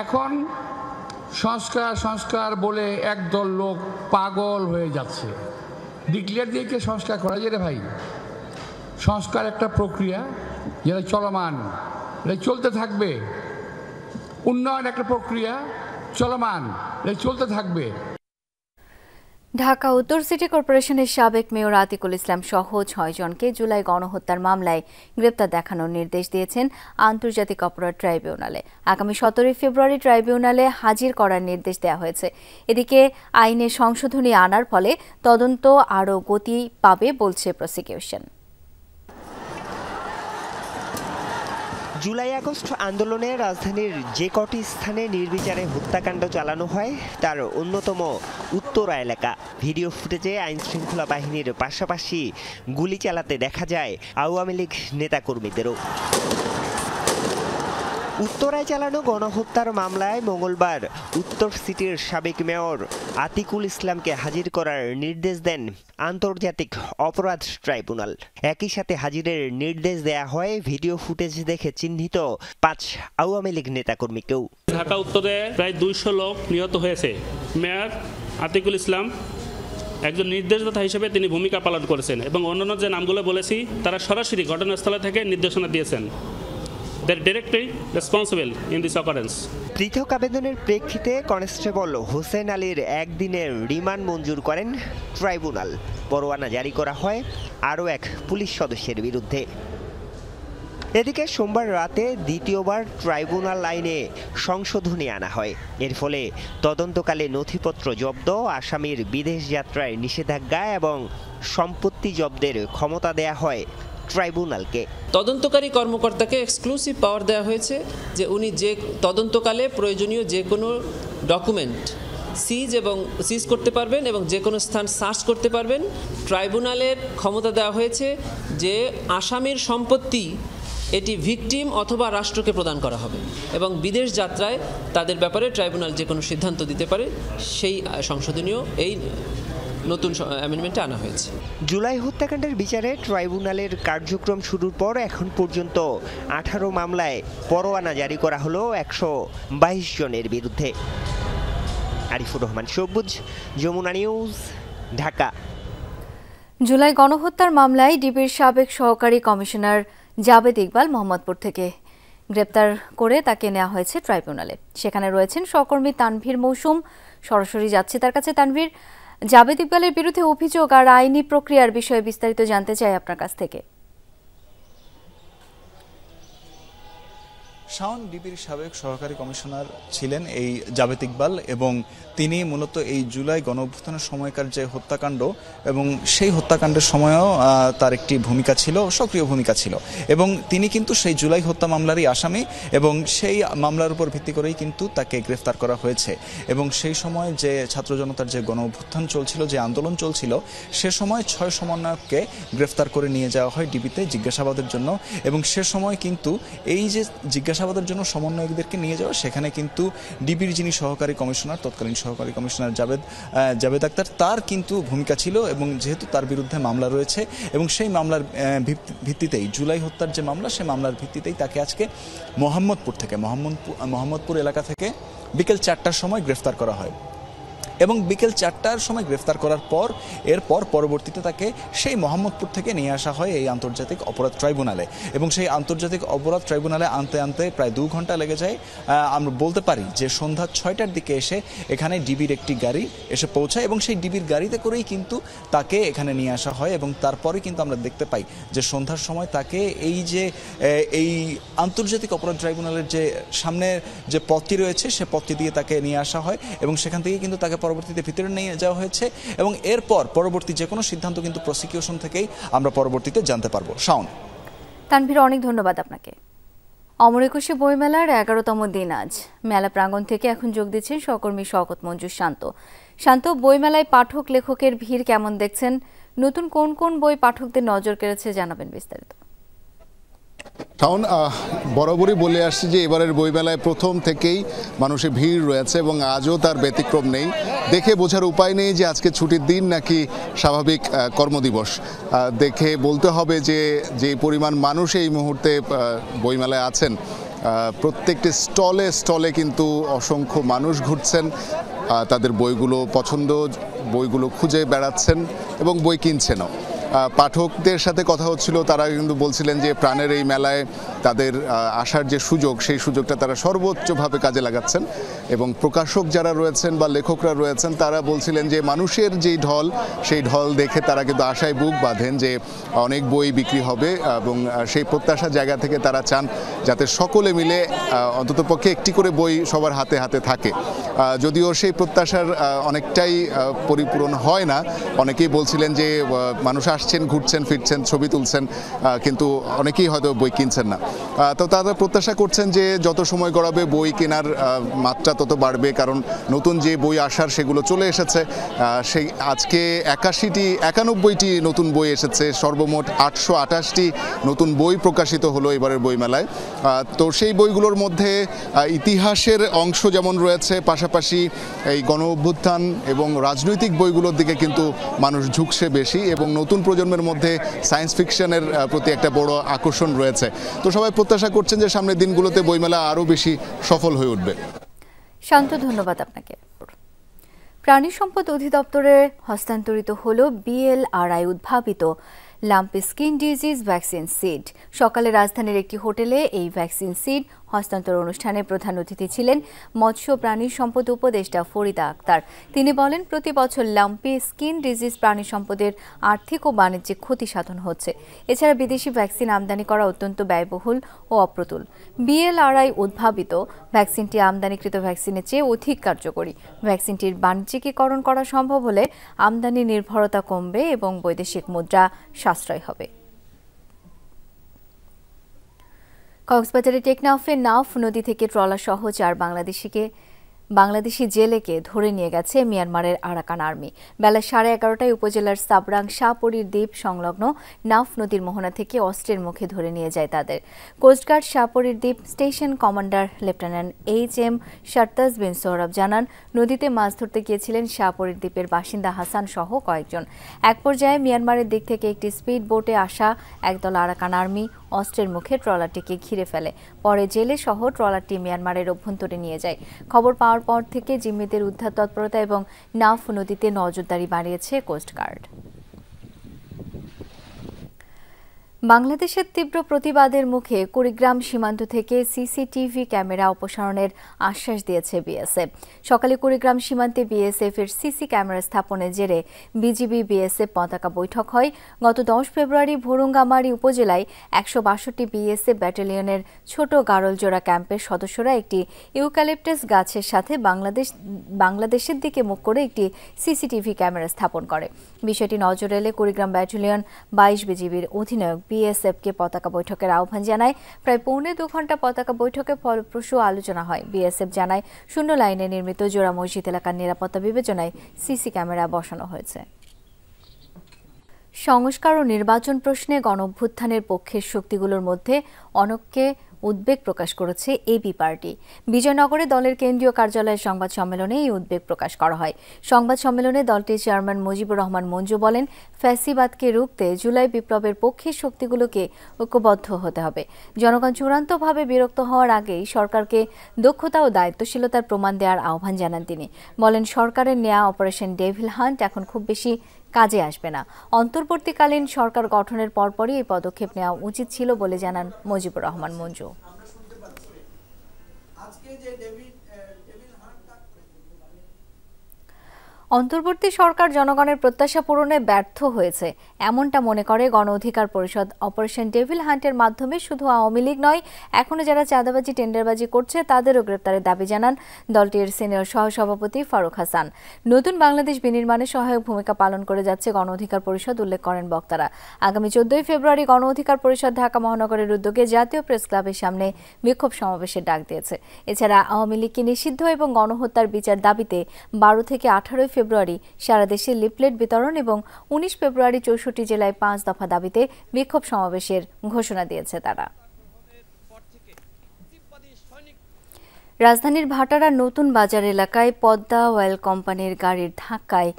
এখন সংস্কার বলে একদল লোক পাগল হয়ে যাচ্ছে। ডিক্লেয়ার দিয়ে কি সংস্কার করা যায় রে ভাই? সংস্কার একটা প্রক্রিয়া যেটা চলমান, এটা চলতে থাকবে। উন্নয়ন একটা প্রক্রিয়া চলমান, এটা চলতে থাকবে। ঢাকা উত্তর সিটি কর্পোরেশনের সাবেক মেয়র আতিকুল ইসলাম সহ 6 জনকে জুলাই গণহত্যার মামলায় গ্রেপ্তার দেখানোর নির্দেশ দিয়েছেন আন্তর্জাতিক অপরাধ ট্রাইব্যুনালে। আগামী 17 ফেব্রুয়ারি ট্রাইব্যুনালে হাজির করার নির্দেশ দেওয়া হয়েছে। এদিকে আইনে সংশোধনী আনার ফলে তদন্ত আরও গতি পাবে বলছে প্রসিকিউশন। জুলাই আগস্ট আন্দোলনে রাজধানীর যে কটি স্থানে নির্বিচারে হত্যাকাণ্ড চালানো হয় তার অন্যতম উত্তরা এলাকা। ভিডিও ফুটেজে আইনশৃঙ্খলা বাহিনীর পাশাপাশি গুলি চালাতে দেখা যায় আওয়ামী লীগ নেতাকর্মীদেরও। উত্তরায় চালানো গণহত্যার মামলায় মঙ্গলবার উত্তর সিটির সাবেক মেয়র আতিকুল ইসলামকে হাজির করার নির্দেশ দেন আন্তর্জাতিক অপরাধ ট্রাইব্যুনাল। একই সাথে হাজিরের নির্দেশ দেয়া হয় ভিডিও ফুটেজ দেখে চিহ্নিত 5 আওয়ামী লীগ নেতাকর্মীকেও। ঢাকা উত্তরে প্রায় 200 লোক নিহত হয়েছে। মেয়র আতিকুল ইসলাম একজন নির্দেশদাতা হিসেবে তিনি ভূমিকা পালন করেছেন এবং অন্যান্য যে নামগুলো বলেছি তারা সরাসরি ঘটনাস্থলে থেকে নির্দেশনা দিয়েছেন। they're directly responsible in this occurrence. পৃথক আবেদনের প্রেক্ষিতে কনস্টেবল হোসেন আলীর একদিনের রিমান্ড মঞ্জুর করেন ট্রাইব্যুনাল। পরোয়ানা জারি করা হয় আরও এক পুলিশ সদস্যের বিরুদ্ধে। এদিকে সোমবার রাতে দ্বিতীয়বার ট্রাইব্যুনাল আইনে সংশোধনী আনা হয়। এর ফলে তদন্তকালে নথিপত্র জব্দ, আসামির বিদেশ যাত্রায় নিষেধাজ্ঞা এবং সম্পত্তি জব্দের ক্ষমতা দেয়া হয় ট্রাইব্যুনালকে। তদন্তকারী কর্মকর্তাকে এক্সক্লুসিভ পাওয়ার দেওয়া হয়েছে যে উনি যে তদন্তকালে প্রয়োজনীয় যে কোনো ডকুমেন্ট সিজ করতে পারবেন এবং যে কোনো স্থান সার্চ করতে পারবেন। ট্রাইব্যুনালের ক্ষমতা দেওয়া হয়েছে যে আসামির সম্পত্তি এটি ভিকটিম অথবা রাষ্ট্রকে প্রদান করা হবে এবং বিদেশ যাত্রায় তাদের ব্যাপারে ট্রাইব্যুনাল যে কোনো সিদ্ধান্ত দিতে পারে, সেই সংশোধনীয় এই নতুন অ্যামেন্ডমেন্টে আনা হয়েছে। জুলাই হত্যাকাণ্ডের বিচারে ট্রাইব্যুনালের কার্যক্রম শুরুর পর এখন পর্যন্ত 18 মামলায় পরোয়ানা জারি করা হলো 122 জনের বিরুদ্ধে। আরিফুর রহমান সবুজ, যমুনা নিউজ, ঢাকা। জুলাই গণহত্যার মামলায় ডিবির সাবেক সহকারী কমিশনার জাবেদ ইকবাল মোহাম্মদপুর থেকে গ্রেপ্তার করে তাকে নেওয়া হয়েছে ট্রাইব্যুনালে। সেখানে রয়েছেন সহকর্মী তানভীর মৌসুম। সরাসরি যাচ্ছে তার কাছে। তানভীর, জাবেদ ইকবালের বিরুদ্ধে অভিযোগ আর আইনি প্রক্রিয়ার বিষয়ে বিস্তারিত জানতে চাই আপনার কাছ থেকে। শাওন, ডিবির সাবেক সহকারী কমিশনার ছিলেন এই জাবেদ ইকবাল এবং তিনি মূলত এই জুলাই গণঅভ্যুত্থানের সময়কার যে হত্যাকাণ্ড এবং সেই হত্যাকাণ্ডের সময়ও তার একটি ভূমিকা ছিল, সক্রিয় ভূমিকা ছিল এবং তিনি কিন্তু সেই জুলাই হত্যা মামলারই আসামি এবং সেই মামলার উপর ভিত্তি করেই কিন্তু তাকে গ্রেফতার করা হয়েছে। এবং সেই সময় যে ছাত্র জনতার যে গণঅভ্যুত্থান চলছিল, যে আন্দোলন চলছিল, সে সময় 6 সমন্বয়ককে গ্রেফতার করে নিয়ে যাওয়া হয় ডিবিতে জিজ্ঞাসাবাদের জন্য এবং সে সময় কিন্তু এই যে জিজ্ঞাসাবাদের জন্য সমন্বয়কদেরকে নিয়ে যাওয়া, সেখানে কিন্তু ডিবির যিনি সহকারী কমিশনার, তৎকালীন সহকারী কমিশনার জাবেদ আক্তার, তার কিন্তু ভূমিকা ছিল এবং যেহেতু তার বিরুদ্ধে মামলা রয়েছে এবং সেই মামলার ভিত্তিতেই জুলাই হত্যার যে মামলা, সেই মামলার ভিত্তিতেই তাকে আজকে মোহাম্মদপুর এলাকা থেকে বিকেল 4টার সময় গ্রেফতার করা হয় এবং বিকেল 4টার সময় গ্রেফতার করার পর পরবর্তীতে তাকে সেই মোহাম্মদপুর থেকে নিয়ে আসা হয় এই আন্তর্জাতিক অপরাধ ট্রাইব্যুনালে এবং সেই আন্তর্জাতিক অপরাধ ট্রাইব্যুনালে আনতে প্রায় 2 ঘন্টা লেগে যায়। আমরা বলতে পারি যে সন্ধ্যা 6টার দিকে এসে এখানে ডিবির একটি গাড়ি এসে পৌঁছায় এবং সেই ডিবির গাড়িতে করেই কিন্তু তাকে এখানে নিয়ে আসা হয় এবং তারপরে কিন্তু আমরা দেখতে পাই যে সন্ধ্যার সময় তাকে এই আন্তর্জাতিক অপরাধ ট্রাইব্যুনালের যে সামনের যে পথটি রয়েছে, সে পথটি দিয়ে তাকে নিয়ে আসা হয় এবং সেখান থেকে কিন্তু তাকে পরবর্তীতে ভিতরে নিয়ে যাওয়া হয়েছে এবং এরপর পরবর্তী যে কোনো সিদ্ধান্ত কিন্তু প্রসিকিউশন থেকেই আমরা পরবর্তীতে জানতে পারবো। শাওন। তানভীর, অনেক ধন্যবাদ আপনাকে। অমর একুশে বইমেলার 11তম দিন আজ। মেলা প্রাঙ্গণ থেকে এখন যোগ দিচ্ছেন সহকর্মী শওকত মঞ্জুর শান্ত। বইমেলায় পাঠক লেখকের ভিড় কেমন দেখছেন? নতুন কোন কোন বই পাঠকদের নজর কেড়েছে জানাবেন বিস্তারিত। শাওন, বরাবরই বলে আসছি যে এবারের বইমেলায় প্রথম থেকেই মানুষের ভিড় রয়েছে এবং আজও তার ব্যতিক্রম নেই। দেখে বোঝার উপায় নেই যে আজকে ছুটির দিন নাকি স্বাভাবিক কর্মদিবস। দেখে বলতে হবে যে পরিমাণ মানুষ এই মুহূর্তে বইমেলায় আছেন, প্রত্যেকটি স্টলে কিন্তু অসংখ্য মানুষ ঘুরছেন, তাদের বইগুলো বইগুলো খুঁজে বেড়াচ্ছেন এবং বই কিনছেনও। পাঠকদের সাথে কথা হচ্ছিল, তারা কিন্তু বলছিলেন যে প্রাণের এই মেলায় তাদের আসার যে সুযোগ, সেই সুযোগটা তারা সর্বোচ্চভাবে কাজে লাগাচ্ছেন এবং প্রকাশক যারা রয়েছেন বা লেখকরা রয়েছেন, তারা বলছিলেন যে মানুষের যেই ঢল, সেই ঢল দেখে তারা কিন্তু আশায় বুক বাঁধেন যে অনেক বই বিক্রি হবে এবং সেই প্রত্যাশার জায়গা থেকে তারা চান যাতে সকলে মিলে অন্ততপক্ষে একটি করে বই সবার হাতে হাতে থাকে। যদিও সেই প্রত্যাশার অনেকটাই পরিপূরণ হয় না। অনেকেই বলছিলেন যে মানুষ আসছেন, ঘুরছেন, ফিরছেন, ছবি তুলছেন, কিন্তু অনেকেই হয়তো বই কিনছেন না। তো তারা প্রত্যাশা করছেন যে যত সময় গড়াবে বই কেনার মাত্রা তত বাড়বে, কারণ নতুন যে বই আসার সেগুলো চলে এসেছে। সেই আজকে 91টি নতুন বই এসেছে, সর্বমোট 828টি নতুন বই প্রকাশিত হলো এবারের বইমেলায়। তো সেই বইগুলোর মধ্যে ইতিহাসের অংশ যেমন রয়েছে, পাশাপাশি এই গণ অভ্যুত্থান এবং রাজনৈতিক বইগুলোর দিকে কিন্তু মানুষ ঝুঁকছে বেশি এবং নতুন প্রজন্মের মধ্যে সায়েন্স ফিকশনের প্রতি একটা বড় আকর্ষণ রয়েছে। তো সবাই প্রত্যাশা করছেন যে সামনের দিনগুলোতে বইমেলা আরও বেশি সফল হয়ে উঠবে। শান্ত, ধন্যবাদ আপনাকে। প্রাণী সম্পদ অধিদপ্তরে হস্তান্তরিত হল BLRI উদ্ভাবিত lumpy skin disease vaccine seed. সকালে রাজধানীর একটি হোটেলে এই ভ্যাকসিন সিড হস্তান্তর অনুষ্ঠানে প্রধান অতিথি ছিলেন মৎস্য প্রাণী সম্পদ উপদেষ্টা ফরিদা আক্তার। তিনি বলেন, প্রতি বছর লাম্পি স্কিন ডিজিজ প্রাণী সম্পদের আর্থিক ও বাণিজ্যিক ক্ষতি সাধন হচ্ছে। এছাড়া বিদেশি ভ্যাকসিন আমদানি করা অত্যন্ত ব্যয়বহুল ও অপ্রতুল। BLRI উদ্ভাবিত ভ্যাকসিনটি আমদানিকৃত ভ্যাকসিনের চেয়ে অধিক কার্যকরী। ভ্যাকসিনটির বাণিজ্যিকীকরণ করা সম্ভব হলে আমদানি নির্ভরতা কমবে এবং বৈদেশিক মুদ্রা সাশ্রয় হবে। কক্সবাজারে টেকনাফে নাফ নদী থেকে ট্রলার সহ 4 বাংলাদেশি জেলেকে ধরে নিয়ে গেছে মিয়ানমারের আরাকান আর্মি। বেলা 11:30টায় উপজেলার সাবরাং শাহপরীর দ্বীপ সংলগ্ন নাফ নদীর মোহনা থেকে অস্ত্রের মুখে ধরে নিয়ে যায় তাদের। কোস্টগার্ড শাহপরীর দ্বীপ station commander lieutenant HM Shartaj বিন সোহরাব জানান, নদীতে মাছ ধরতে গিয়েছিলেন শাহপরীর দ্বীপের বাসিন্দা হাসান সহ কয়েকজন। এক পর্যায়ে মিয়ানমারের দিক থেকে একটি স্পিড বোটে আসা একদল আরাকান আর্মি অস্ত্রের মুখে ট্রলারটিকে ঘিরে ফেলে। পরে জেলে সহ ট্রলারটি মিয়ানমারের অভ্যন্তরে নিয়ে যায়। খবর পাওয়ার পর থেকে জিম্মিদের উদ্ধার তৎপরতা এবং নাফ নদীতে নজরদারি বাড়িয়েছে কোস্টগার্ড। বাংলাদেশের তীব্র প্রতিবাদের মুখে কুড়িগ্রাম সীমান্ত থেকে CCTV ক্যামেরা অপসারণের আশ্বাস দিয়েছে BSF। সকালে কুড়িগ্রাম সীমান্তে BSF এর সিসি ক্যামেরা স্থাপনের জেরে BGB BSF পতাকা বৈঠক হয়। গত 10 ফেব্রুয়ারি ভোরুঙ্গামারী উপজেলায় 162 BSF ব্যাটালিয়নের ছোট গারলজোড়া ক্যাম্পের সদস্যরা একটি ইউক্যালিপটাস গাছের সাথে বাংলাদেশের দিকে মুখ করে একটি CCTV ক্যামেরা স্থাপন করে। বিষয়টি নজরে এলে কুড়িগ্রাম ব্যাটালিয়ন 22 BGBর অধিনায়ক BSF-কে পতাকা বৈঠকের আহ্বান জানায়। প্রায় 2.25 ঘণ্টা পতাকা বৈঠকে ফলপ্রসূ আলোচনা হয়। BSF জানায়, শূন্য লাইনে নির্মিত জোড়া মসজিদ এলাকার নিরাপত্তা বিবেচনায় সিসি ক্যামেরা বসানো হয়েছে। সংস্কার ও নির্বাচন প্রশ্নে গণঅভ্যুত্থানের পক্ষের শক্তিগুলোর মধ্যে অনেককে উদ্বেগ প্রকাশ করেছে AB পার্টি। বিজয়নগরে দলের কেন্দ্রীয় কার্যালয়ের সংবাদ সম্মেলনে এই উদ্বেগ প্রকাশ করা হয়। সংবাদ সম্মেলনে দলটির চেয়ারম্যান মুজিবুর রহমান মঞ্জু বলেন, ফ্যাসিবাদকে রুখতে জুলাই বিপ্লবের পক্ষের শক্তিগুলোকে ঐক্যবদ্ধ হতে হবে। জনগণ চূড়ান্তভাবে বিরক্ত হওয়ার আগেই সরকারকে দক্ষতা ও দায়িত্বশীলতার প্রমাণ দেওয়ার আহ্বান জানান তিনি। বলেন, সরকারের নেয়া অপারেশন ডেভিল হান্ট এখন খুব বেশি কাজে আসবে না। অন্তর্বর্তীকালীন সরকার গঠনের পরপরই এই পদক্ষেপ নেওয়া উচিত ছিল বলে জানান মুজিবুর রহমান মঞ্জু। অন্তর্বর্তী সরকার জনগণের প্রত্যাশা পূরণে ব্যর্থ হয়েছে এমনটা মনে করে গণ অধিকার পরিষদ। অপারেশন ডেভিল হান্টের মাধ্যমে শুধু আওয়ামী লীগ নয়, এখনো যারা চাঁদাবাজি টেন্ডারবাজি করছে তাদেরও গ্রেপ্তারের দাবি জানান দলটির সিনিয়র সহসভাপতি ফারুক হাসান। নতুন বাংলাদেশ বিনির্মাণে সহায়ক ভূমিকা পালন করে যাচ্ছে গণ অধিকার পরিষদ উল্লেখ করেন বক্তারা। আগামী 14 ফেব্রুয়ারি গণ অধিকার পরিষদ ঢাকা মহানগরের উদ্যোগে জাতীয় প্রেস ক্লাবের সামনে বিক্ষোভ সমাবেশের ডাক দিয়েছে। এছাড়া আওয়ামী লীগকে নিষিদ্ধ এবং গণহত্যার বিচার দাবিতে 12 থেকে 18 ফেব্রুয়ারি সারা দেশে লিফলেট বিতরণ এবং 19 ফেব্রুয়ারি 64 জেলায় 5 দফা দাবিতে বিক্ষোভ সমাবেশের ঘোষণা দিয়েছে তারা। রাজধানীর ভাটারা নতুন বাজার এলাকায় পদ্মা অয়েল কোম্পানির গাড়ির ধাক্কায়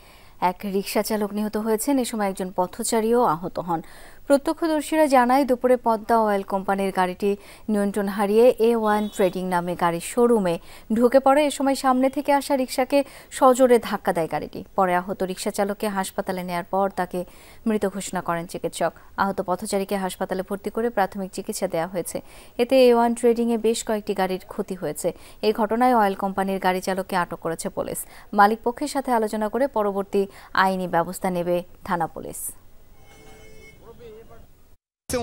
এক রিকশা চালক নিহত হয়েছেন। এ সময় একজন পথচারীও আহত হন। প্রত্যক্ষদর্শীরা জানায়, দুপুরে পদ্মা অয়েল কোম্পানির গাড়িটি নিয়ন্ত্রণ হারিয়ে A1 ট্রেডিং নামে গাড়ির শোরুমে ঢুকে পড়ে। এ সময় সামনে থেকে আসা রিকশাকে সজোরে ধাক্কা দেয় গাড়িটি। পরে আহত রিকশা চালককে হাসপাতালে নেয়ার পর তাকে মৃত ঘোষণা করেন চিকিৎসক। আহত পথচারীকে হাসপাতালে ভর্তি করে প্রাথমিক চিকিৎসা দেওয়া হয়েছে। এতে A1 ট্রেডিংয়ে বেশ কয়েকটি গাড়ির ক্ষতি হয়েছে। এই ঘটনায় অয়েল কোম্পানির গাড়ি চালককে আটক করেছে পুলিশ। মালিক পক্ষের সাথে আলোচনা করে পরবর্তী আইনি ব্যবস্থা নেবে থানা পুলিশ।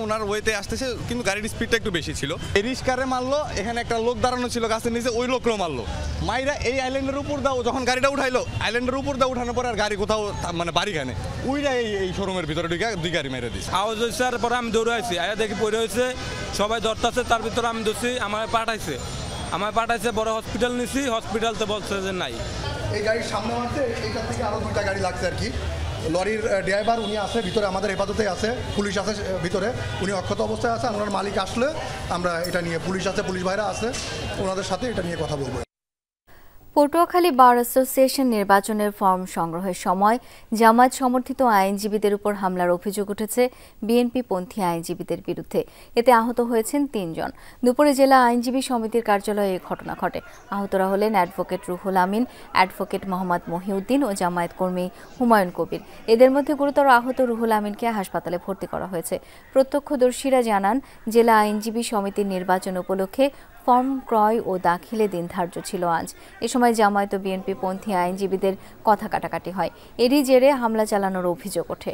ওনার ওয়েতে আসতেছে, কিন্তু গাড়ির স্পিডটা একটু বেশি ছিল। এই রিস্কারে মারলো, এখানে একটা লোক দাঁড়ানো ছিল গাছের নিচে, ওই লোকও মারলো। মাইরা এই আইল্যান্ডের উপর দাও যখন গাড়িটা উঠাইলো, আইল্যান্ডের উপর দাও উঠানোর পরে আর গাড়ি কোথাও মানে বাড়িখানে উইরা এই শোরুমের ভিতরে ঢুকে 2 গাড়ি মেরে দিচ্ছে। আওয়াজ হয়েছে, আর পরে আমি দৌড়ে আইছি, আয়া দেখি পড়ে হয়েছে, সবাই ধরতেছে, তার ভিতরে আমি ধরছি, আমার পাঠাইছে বড় হসপিটাল নিছি, হসপিটালতে বলছে যে নাই। এই গাড়ির সামনে মারছে, এইটার থেকে আরো 2টা গাড়ি লাগছে আর কি। লরির ড্রাইভার উনি আছে ভিতরে, আমাদের হেফাজতে আছে, পুলিশ আছে ভিতরে, উনি অক্ষত অবস্থায় আছে। ওনার মালিক আসলে আমরা এটা নিয়ে, পুলিশ আছে, পুলিশ ভাইরা আছে, ওনাদের সাথে এটা নিয়ে কথা বলবো। পটুয়াখালী বার অ্যাসোসিয়েশন নির্বাচনের ফর্ম সংগ্রহের সময় জামায়াত সমর্থিত আইনজীবীদের উপর হামলার অভিযোগ উঠেছে বিএনপিপন্থী আইনজীবীদের বিরুদ্ধে। এতে আহত হয়েছেন ৩ জন। দুপুরে জেলা আইনজীবী সমিতির কার্যালয়ে এই ঘটনা ঘটে। আহতরা হলেন অ্যাডভোকেট রুহুল আমিন, অ্যাডভোকেট মোহাম্মদ মহিউদ্দিন ও জামায়াত কর্মী হুমায়ুন কবির। এদের মধ্যে গুরুতর আহত রুহুল আমিনকে হাসপাতালে ভর্তি করা হয়েছে। প্রত্যক্ষদর্শীরা জানান, জেলা আইনজীবী সমিতির নির্বাচন উপলক্ষে ফর্ম ক্রয় ও দাখিলে দিন ধার্য ছিল আজ। এ সময় জামায়াত ও বিএনপিপন্থী আইনজীবীদের কথা কাটাকাটি হয়। এরই জেরে হামলা চালানোর অভিযোগ ওঠে।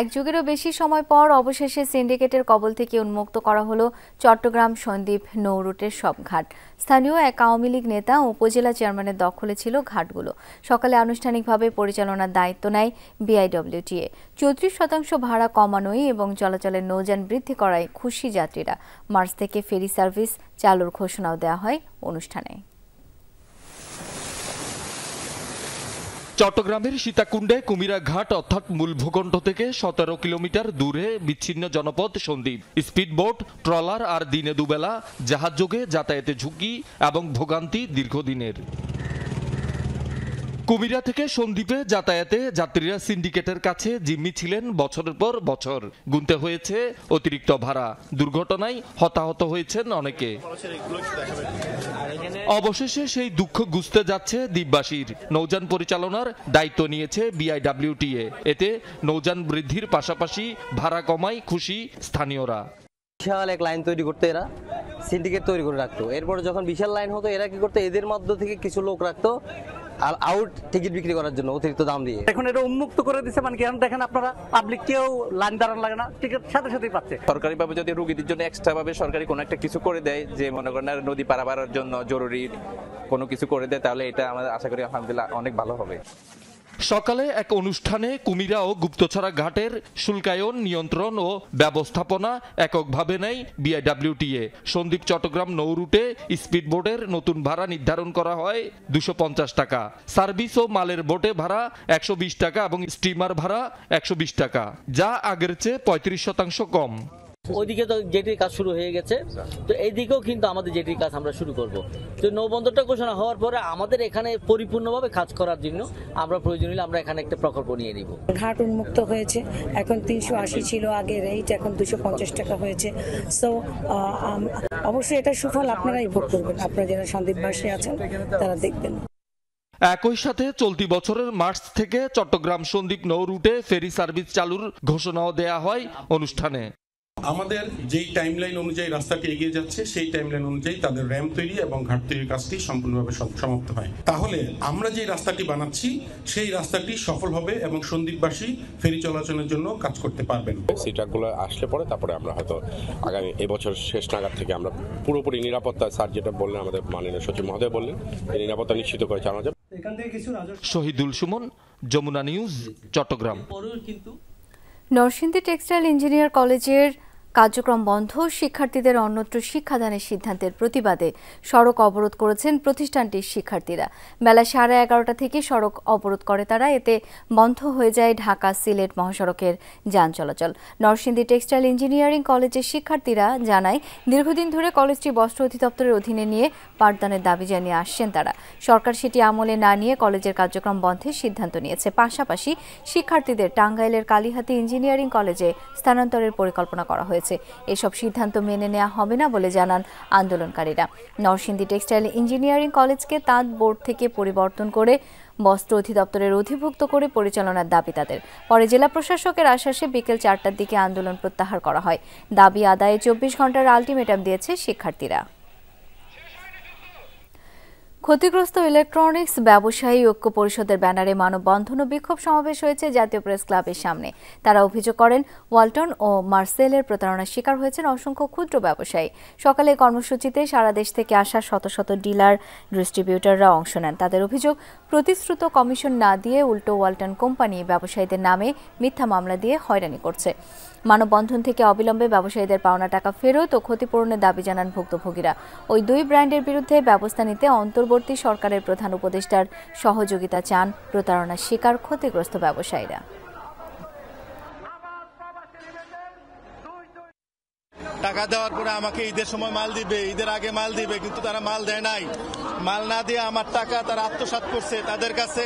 এক যুগেরও বেশি সময় পর অবশেষে সিন্ডিকেটের কবল থেকে উন্মুক্ত করা হলো চট্টগ্রাম সন্দ্বীপ নৌরুটের সব ঘাট। স্থানীয় এক আওয়ামী লীগ নেতা ও উপজেলা চেয়ারম্যানের দখলে ছিল ঘাটগুলো। সকালে আনুষ্ঠানিকভাবে পরিচালনার দায়িত্ব নেয় বিআইডব্লিউটিএ। 34% ভাড়া কমানোয় এবং চলাচলের নৌযান বৃদ্ধি করায় খুশি যাত্রীরা। মার্চ থেকে ফেরি সার্ভিস চালুর ঘোষণাও দেওয়া হয় অনুষ্ঠানে। চট্টগ্রামের সীতাকুণ্ডে কুমিরা ঘাট অর্থাৎ মূল ভূখণ্ড থেকে 17 কিলোমিটার দূরে বিচ্ছিন্ন জনপদ সন্দ্বীপ। স্পিডবোট, ট্রলার আর দিনে দুবেলা জাহাজ যোগে যাতায়াতে ঝুঁকি এবং ভোগান্তি দীর্ঘদিনের। কুমিরা থেকে সন্দ্বীপে যাতায়াতে যাত্রীরা সিন্ডিকেটের কাছে জিম্মি ছিলেন বছরের পর বছর। গুনতে হয়েছে অতিরিক্ত ভাড়া। দুর্ঘটনায় হতাহত হয়েছেন অনেকে। অবশেষে সেই দুঃখ গুছতে যাচ্ছে দ্বীপবাসীর। নৌযান পরিচালনার দায়িত্ব নিয়েছে বিআইডব্লিউটিএ। এতে নৌযান বৃদ্ধির পাশাপাশি ভাড়া কমায় খুশি স্থানীয়রা। বিশাল এক লাইন তৈরি করতে এরা সিন্ডিকেট তৈরি করে রাখতো। এরপরে যখন বিশাল লাইন হতো, এরা কি করতো, এদের মধ্য থেকে কিছু লোক রাখতো আর আউট টিকিট বিক্রি করার জন্য অতিরিক্ত দাম দিয়ে। এখন এটা উন্মুক্ত করে দিচ্ছে, মানে কি দেখেন আপনারা, পাবলিক কেউ লাইন দাঁড়ানো লাগে না, টিকিট সাথে সাথেই পাচ্ছে। সরকারিভাবে যদি রোগীদের জন্য এক্সট্রা ভাবে সরকারি কোনো একটা কিছু করে দেয়, যে মনে করেন নদী পারাপারের জন্য জরুরি কোনো কিছু করে দেয়, তাহলে এটা আমাদের আশা করি আলহামদুলিল্লাহ অনেক ভালো হবে। সকালে এক অনুষ্ঠানে কুমিরা ও গুপ্তছড়া ঘাটের শুল্কায়ন, নিয়ন্ত্রণ ও ব্যবস্থাপনা এককভাবে নেয় বিআইডব্লিউটিএ। সন্দ্বীপ চট্টগ্রাম নৌরুটে স্পিডবোটের নতুন ভাড়া নির্ধারণ করা হয় 250 টাকা। সার্ভিস ও মালের বোটে ভাড়া 120 টাকা এবং স্টিমার ভাড়া 120 টাকা, যা আগের চেয়ে 35% কম। ওইদিকে তো জেটির কাজ শুরু হয়ে গেছে, তো এইদিকেও কিন্তু আমাদের জেটির কাজ আমরা শুরু করব। তো নৌবন্দরটা ঘোষণা হওয়ার পরে আমাদের এখানে পরিপূর্ণভাবে কাজ করার জন্য আমরা প্রয়োজনীয় আমরা এখানে একটা প্রকল্প নিয়ে নিব। ঘাট উন্মুক্ত হয়েছে, এখন 380 ছিল আগের রেট, এখন 250 টাকা হয়েছে। সো অবশ্যই এটা সুফল আপনারাই ভোগ করবেন, আপনারা যারা সন্দ্বীপবাসী আছেন তারা দেখবেন। একই সাথে চলতি বছরের মার্চ থেকে চট্টগ্রাম সন্দ্বীপ নৌ রুটে ফেরি সার্ভিস চালুর ঘোষণাও দেয়া হয় অনুষ্ঠানে। আমাদের যেই টাইমলাইন অনুযায়ী রাস্তাটি এগিয়ে যাচ্ছে, সেই টাইমলাইন অনুযায়ী তাদের র্যাম্প তৈরি এবং ঘাট তৈরির কাজটি সম্পূর্ণভাবে সমাপ্ত হয়। তাহলে আমরা যে রাস্তাটি বানাচ্ছি সেই রাস্তাটি সফল হবে এবং সন্দ্বীপবাসী ফেরি চলাচলের জন্য কাজ করতে পারবেন। সেই ট্রাকগুলো আসলে পরে তারপরে আমরা হয়তো আগামী এবছর শেষ নাগাদ থেকে আমরা পুরোপুরি নিরাপত্তা, স্যার যেটা বললেন, আমাদের মাননীয় সচিব মহোদয় বললেন, এই নিরাপত্তা নিশ্চিত করে চালানো যাবে। Shahidul Sumon, Jamuna News, Chattogram. Narsingdi textile engineer কলেজের কার্যক্রম বন্ধ, শিক্ষার্থীদের অন্যত্র শিক্ষাদানের সিদ্ধান্তের প্রতিবাদে সড়ক অবরোধ করেছেন প্রতিষ্ঠানটির শিক্ষার্থীরা। বেলা 11:30 থেকে সড়ক অবরোধ করে তারা। এতে বন্ধ হয়ে যায় ঢাকা সিলেট মহাসড়কের যান চলাচল। নরসিংদী টেক্সটাইল ইঞ্জিনিয়ারিং কলেজের শিক্ষার্থীরা জানায়, দীর্ঘদিন ধরে কলেজটি বস্ত্র অধিদপ্তরের অধীনে নিয়ে পাঠদানের দাবি জানিয়ে আসছেন তারা। সরকার সেটি আমলে না নিয়ে কলেজের কার্যক্রম বন্ধের সিদ্ধান্ত নিয়েছে। পাশাপাশি শিক্ষার্থীদের টাঙ্গাইলের কালীহাতি ইঞ্জিনিয়ারিং কলেজে স্থানান্তরের পরিকল্পনা করা হয়েছে। এসব সিদ্ধান্ত মেনে নেওয়া হবে না বলে জানান আন্দোলনকারীরা। নরসিংদী টেক্সটাইল ইঞ্জিনিয়ারিং কলেজকে তাঁত বোর্ড থেকে পরিবর্তন করে বস্ত্র অধিদপ্তরের অধিভুক্ত করে পরিচালনার দাবি তাদের। পরে জেলা প্রশাসকের আশ্বাসে বিকেল 4টার দিকে আন্দোলন প্রত্যাহার করা হয়। দাবি আদায়ে 24 ঘন্টার আলটিমেটাম দিয়েছে শিক্ষার্থীরা। ক্ষতিগ্রস্ত ইলেকট্রনিক্স ব্যবসায়ী ঐক্য পরিষদের ব্যানারে মানববন্ধন ও বিক্ষোভ সমাবেশ হয়েছে জাতীয় প্রেস ক্লাবের সামনে। তারা অভিযোগ করেন, ওয়ালটন ও মার্সেলের প্রতারণার শিকার হয়েছেন অসংখ্য ক্ষুদ্র ব্যবসায়ী। সকালে কর্মসূচিতে সারা দেশ থেকে আসা শত শত ডিলার, ডিস্ট্রিবিউটররা অংশ নেন। তাদের অভিযোগ, প্রতিশ্রুত কমিশন না দিয়ে উল্টো ওয়ালটন কোম্পানি ব্যবসায়ীদের নামে মিথ্যা মামলা দিয়ে হয়রানি করছে। মানববন্ধন থেকে অবিলম্বে ব্যবসায়ীদের পাওনা টাকা ফেরত ও ক্ষতিপূরণের দাবি জানান ভুক্তভোগীরা। ওই দুই ব্র্যান্ডের বিরুদ্ধে ব্যবস্থা নিতে অন্তর্বর্তী সরকারের প্রধান উপদেষ্টার সহযোগিতা চান প্রতারণার শিকার ক্ষতিগ্রস্ত ব্যবসায়ীরা। টাকা দেওয়ার পরে আমাকে ঈদের সময় মাল দিবে, ঈদের আগে মাল দিবে, কিন্তু তারা মাল দেয় নাই। মাল না দিয়ে আমার টাকা তারা আত্মসাৎ করছে। তাদের কাছে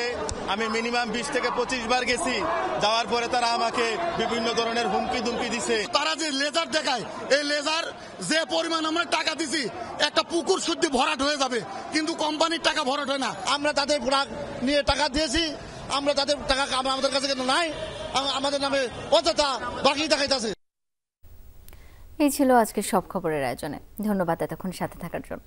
আমি মিনিমাম 20 থেকে 25 বার গেছি, যাওয়ার পরে তারা আমাকে বিভিন্ন ধরনের হুমকি ধুমকি দিছে। তারা যে লেজার দেখায়, এই লেজার যে পরিমাণ আমরা টাকা দিছি একটা পুকুর শুদ্ধ ভরাট হয়ে যাবে, কিন্তু কোম্পানির টাকা ভরাট হয় না। আমরা তাদের নিয়ে টাকা দিয়েছি, আমরা তাদের টাকা আমাদের কাছে কিন্তু নাই, আমাদের নামে অযথা বাকি দেখাইতেছে। এই ছিল আজকের সব খবরের আয়োজনে। ধন্যবাদ এতক্ষণ সাথে থাকার জন্য।